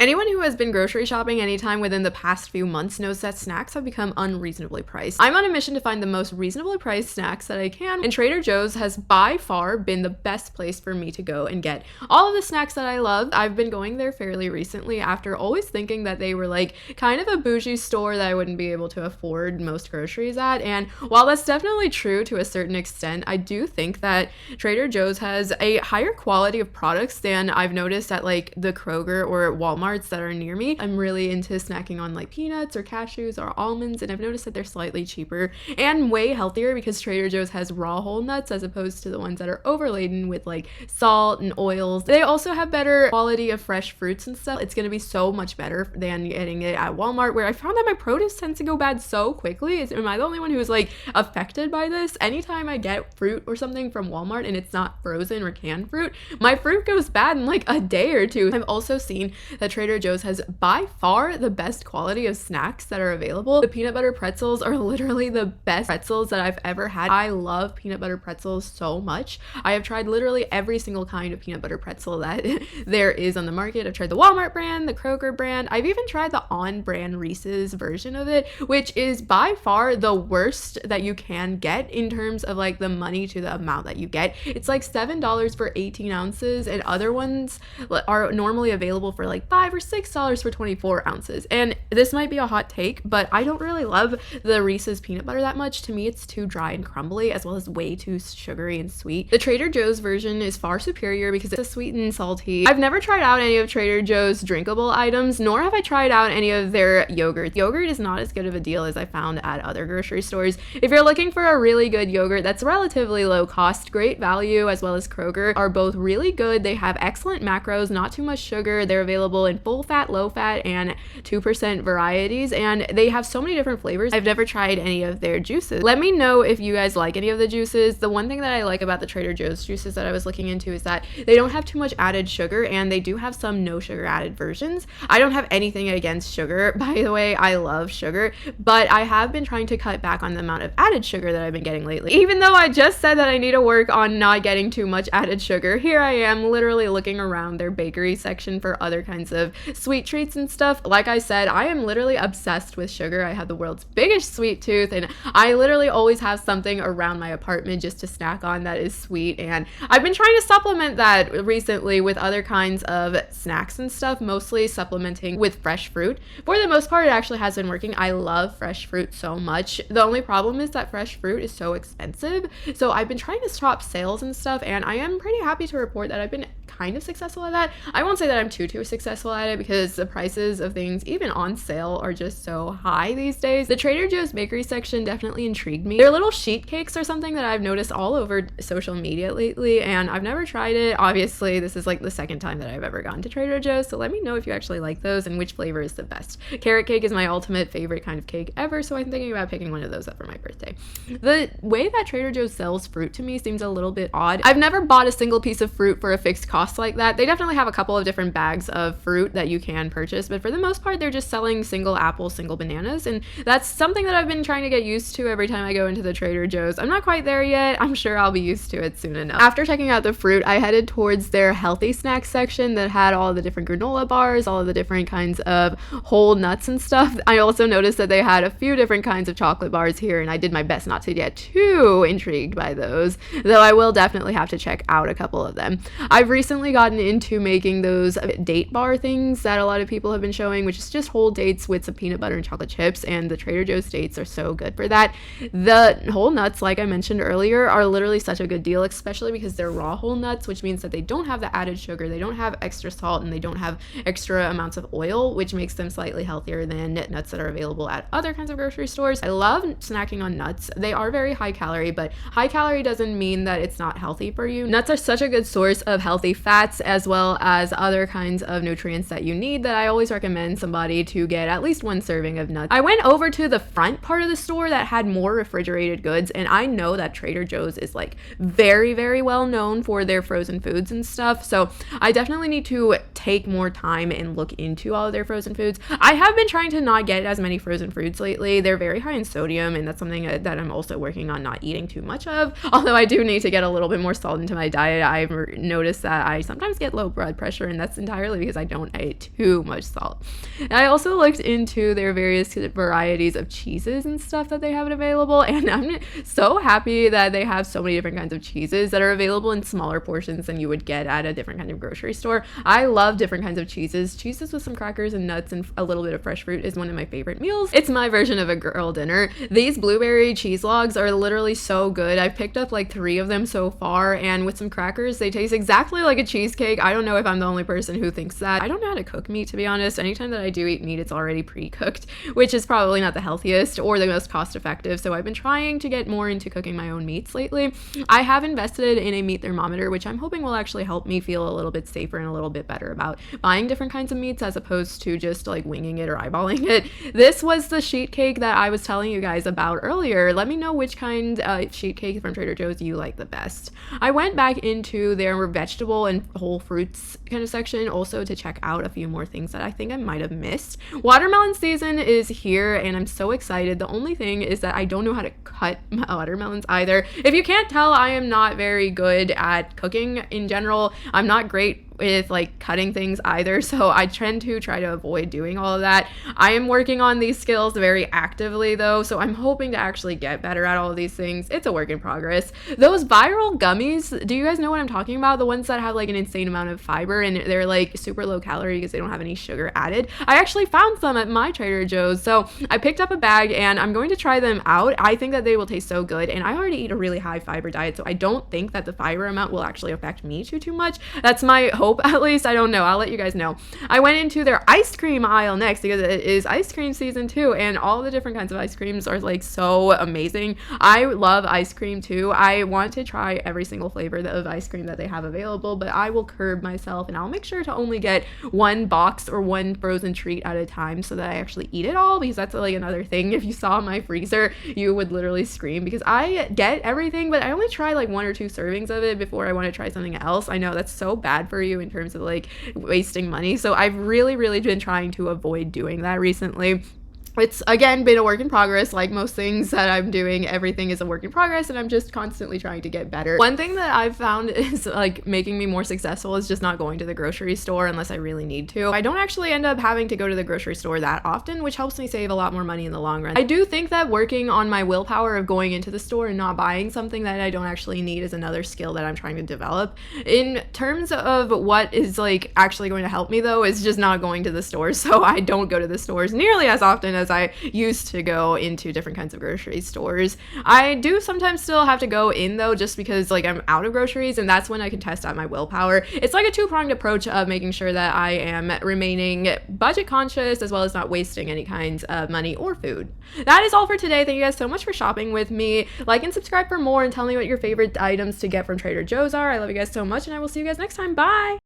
Anyone who has been grocery shopping anytime within the past few months knows that snacks have become unreasonably priced. I'm on a mission to find the most reasonably priced snacks that I can, and Trader Joe's has by far been the best place for me to go and get all of the snacks that I love. I've been going there fairly recently after always thinking that they were like kind of a bougie store that I wouldn't be able to afford most groceries at, and while that's definitely true to a certain extent, I do think that Trader Joe's has a higher quality of products than I've noticed at like the Kroger or Walmart that are near me. I'm really into snacking on like peanuts or cashews or almonds, and I've noticed that they're slightly cheaper and way healthier because Trader Joe's has raw whole nuts as opposed to the ones that are overladen with like salt and oils. They also have better quality of fresh fruits and stuff. It's going to be so much better than getting it at Walmart, where I found that my produce tends to go bad so quickly. Am I the only one who is like affected by this? Anytime I get fruit or something from Walmart and it's not frozen or canned fruit, my fruit goes bad in like a day or two. I've also seen that Trader Joe's has by far the best quality of snacks that are available. The peanut butter pretzels are literally the best pretzels that I've ever had. I love peanut butter pretzels so much. I have tried literally every single kind of peanut butter pretzel that there is on the market. I've tried the Walmart brand, the Kroger brand. I've even tried the on-brand Reese's version of it, which is by far the worst that you can get in terms of like the money to the amount that you get. It's like $7 for 18 ounces, and other ones are normally available for like $5 or $6 for 24 ounces. And this might be a hot take, but I don't really love the Reese's peanut butter that much. To me, it's too dry and crumbly, as well as way too sugary and sweet. The Trader Joe's version is far superior because it's sweet and salty. I've never tried out any of Trader Joe's drinkable items, nor have I tried out any of their yogurt. Yogurt is not as good of a deal as I found at other grocery stores. If you're looking for a really good yogurt that's relatively low cost, great value, as well as Kroger are both really good. They have excellent macros, not too much sugar. They're available in full fat, low fat, and 2% varieties, and they have so many different flavors. I've never tried any of their juices. Let me know if you guys like any of the juices. The one thing that I like about the Trader Joe's juices that I was looking into is that they don't have too much added sugar, and they do have some no sugar added versions. I don't have anything against sugar, by the way. I love sugar, but I have been trying to cut back on the amount of added sugar that I've been getting lately. Even though I just said that I need to work on not getting too much added sugar, here I am literally looking around their bakery section for other kinds of sweet treats and stuff. Like I said, I am literally obsessed with sugar. I have the world's biggest sweet tooth, and I literally always have something around my apartment just to snack on that is sweet, and I've been trying to supplement that recently with other kinds of snacks and stuff, mostly supplementing with fresh fruit. For the most part, it actually has been working. I love fresh fruit so much. The only problem is that fresh fruit is so expensive, so I've been trying to shop sales and stuff, and I am pretty happy to report that I've been kind of successful at that. I won't say that I'm too successful at it because the prices of things even on sale are just so high these days. The Trader Joe's bakery section definitely intrigued me. Their little sheet cakes are something that I've noticed all over social media lately, and I've never tried it. Obviously, this is like the second time that I've ever gone to Trader Joe's, so let me know if you actually like those and which flavor is the best. Carrot cake is my ultimate favorite kind of cake ever, so I'm thinking about picking one of those up for my birthday. The way that Trader Joe's sells fruit to me seems a little bit odd. I've never bought a single piece of fruit for a fixed cost like that. They definitely have a couple of different bags of fruit that you can purchase, but for the most part, they're just selling single apples, single bananas, and that's something that I've been trying to get used to every time I go into the Trader Joe's. I'm not quite there yet. I'm sure I'll be used to it soon enough. After checking out the fruit, I headed towards their healthy snacks section that had all the different granola bars, all of the different kinds of whole nuts and stuff. I also noticed that they had a few different kinds of chocolate bars here, and I did my best not to get too intrigued by those, though I will definitely have to check out a couple of them. I've recently gotten into making those date bar things that a lot of people have been showing, which is just whole dates with some peanut butter and chocolate chips, and the Trader Joe's dates are so good for that. The whole nuts, like I mentioned earlier, are literally such a good deal, especially because they're raw whole nuts, which means that they don't have the added sugar, they don't have extra salt, and they don't have extra amounts of oil, which makes them slightly healthier than nuts that are available at other kinds of grocery stores. I love snacking on nuts. They are very high calorie, but high calorie doesn't mean that it's not healthy for you. Nuts are such a good source of healthy fats as well as other kinds of nutrients that you need, that I always recommend somebody to get at least one serving of nuts. I went over to the front part of the store that had more refrigerated goods, and I know that Trader Joe's is like very, very well known for their frozen foods and stuff, so I definitely need to take more time and look into all of their frozen foods. I have been trying to not get as many frozen foods lately. They're very high in sodium, and that's something that I'm also working on not eating too much of, although I do need to get a little bit more salt into my diet. I've noticed that I sometimes get low blood pressure, and that's entirely because I don't eat too much salt. And I also looked into their various varieties of cheeses and stuff that they have available, and I'm so happy that they have so many different kinds of cheeses that are available in smaller portions than you would get at a different kind of grocery store. I love different kinds of cheeses. Cheeses with some crackers and nuts and a little bit of fresh fruit is one of my favorite meals. It's my version of a girl dinner. These blueberry cheese logs are literally so good. I've picked up like 3 of them so far, and with some crackers, they taste exactly like a cheesecake. I don't know if I'm the only person who thinks that. I don't know how to cook meat, to be honest. Anytime that I do eat meat, it's already pre-cooked, which is probably not the healthiest or the most cost effective. So I've been trying to get more into cooking my own meats lately. I have invested in a meat thermometer, which I'm hoping will actually help me feel a little bit safer and a little bit better about buying different kinds of meats as opposed to just like winging it or eyeballing it. This was the sheet cake that I was telling you guys about earlier. Let me know which kind of sheet cake from Trader Joe's you like the best. I went back into their vegetable and whole fruits kind of section also to check out a few more things that I think I might have missed. Watermelon season is here, and I'm so excited. The only thing is that I don't know how to cut my watermelons either. If you can't tell, I am not very good at cooking in general. I'm not great with like cutting things either, so I tend to try to avoid doing all of that. I am working on these skills very actively though, so I'm hoping to actually get better at all of these things. It's a work in progress. Those viral gummies, do you guys know what I'm talking about? The ones that have like an insane amount of fiber and they're like super low calorie because they don't have any sugar added. I actually found some at my Trader Joe's, so I picked up a bag and I'm going to try them out. I think that they will taste so good, and I already eat a really high fiber diet, so I don't think that the fiber amount will actually affect me too much. That's my hope, at least. I don't know. I'll let you guys know. I went into their ice cream aisle next because it is ice cream season too, and all the different kinds of ice creams are like so amazing. I love ice cream too. I want to try every single flavor of ice cream that they have available, but I will curb myself and I'll make sure to only get one box or one frozen treat at a time so that I actually eat it all, because that's like another thing. If you saw my freezer, you would literally scream because I get everything, but I only try like 1 or 2 servings of it before I want to try something else. I know that's so bad for you in terms of like wasting money, so I've really been trying to avoid doing that recently. It's again been a work in progress. Like most things that I'm doing, everything is a work in progress, and I'm just constantly trying to get better. One thing that I've found is like making me more successful is just not going to the grocery store unless I really need to. I don't actually end up having to go to the grocery store that often, which helps me save a lot more money in the long run. I do think that working on my willpower of going into the store and not buying something that I don't actually need is another skill that I'm trying to develop. In terms of what is like actually going to help me though, is just not going to the stores. So I don't go to the stores nearly as often as I used to go into different kinds of grocery stores. I do sometimes still have to go in though, just because like I'm out of groceries, and that's when I can test out my willpower. It's like a 2-pronged approach of making sure that I am remaining budget conscious as well as not wasting any kinds of money or food. That is all for today. Thank you guys so much for shopping with me. Like and subscribe for more, and tell me what your favorite items to get from Trader Joe's are. I love you guys so much, and I will see you guys next time. Bye!